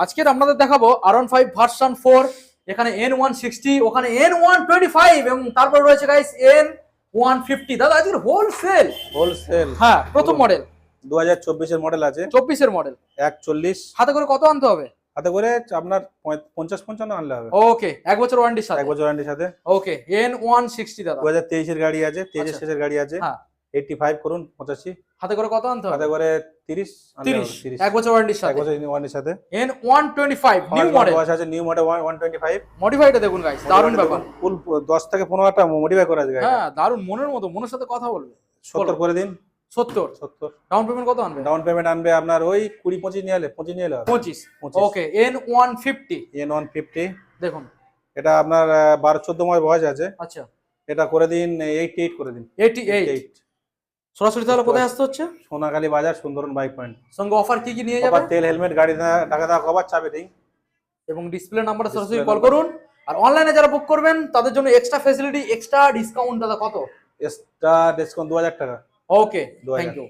আজকের আপনাদের দেখাবো R15 ভার্সন 4। এখানে N160, ওখানে N125 এবং তারপর রয়েছে গাইস N150। দাদা আজকের হোলসেল হোলসেল। হ্যাঁ, প্রথম মডেল 2024 এর মডেল আছে, 24 এর মডেল। 140 হাতে করে কত আনতে হবে? হাতে করে আপনার 50-55 আনলে হবে। ওকে, এক বছর ওয়ারেন্টির সাথে। এক বছর ওয়ারেন্টির সাথে। ওকে, N160 দাদা 2023 এর গাড়ি আছে, 23 এর আচ্ছা। শেষের গাড়ি আছে। হ্যাঁ, 85 করুন 85। হাতে করে কত আনতে হবে? হাতে করে 30 আনলে হবে। 30, এক বছর ওয়ারেন্টির এক সাথে। বছর ওয়ারেন্টির সাথে। N125 নিউ মডেল আছে, নিউ মডেল 125। মডিফাইটা দেখুন গাইস, দারুণ ব্যাপার। ফুল 10 থেকে 15টা মডিফাই করা আছে গাড়ি। হ্যাঁ, দারুণ, মনের মতো, মনের সাথে কথা বলবে। 70 করে দিন। 70 ডাউন পেমেন্ট কত আনবে? ডাউন পেমেন্ট আনবে আপনার ওই 20-25 নিয়ে এলে 25 নিয়ে এলে হবে। 25। 25। ওকে, N150 N150 দেখুন। এটা আপনার 12-14 মাস বয়স আছে। আচ্ছা, এটা করে দিন 88 করে দিন। 88। সরাসরি তাহলে কোথায় আসতে হচ্ছে? সোনাখালী বাজার, সুন্দরবন বাইক পয়েন্ট। সঙ্গে অফার কি কি নিয়ে যাবে? আবার তেল, হেলমেট, গাড়ি টাকা দেওয়া কভার, চাবি রিং এবং ডিসপ্লে নাম্বারে সরাসরি Display কল number। করুন। আর অনলাইনে যারা বুক করবেন তাদের জন্য এক্সট্রা ফ্যাসিলিটি, এক্সট্রা ডিসকাউন্ট দাদা কত? এক্সট্রা ডিসকাউন্ট 2000 টাকা। ওকে, 2000। Thank you.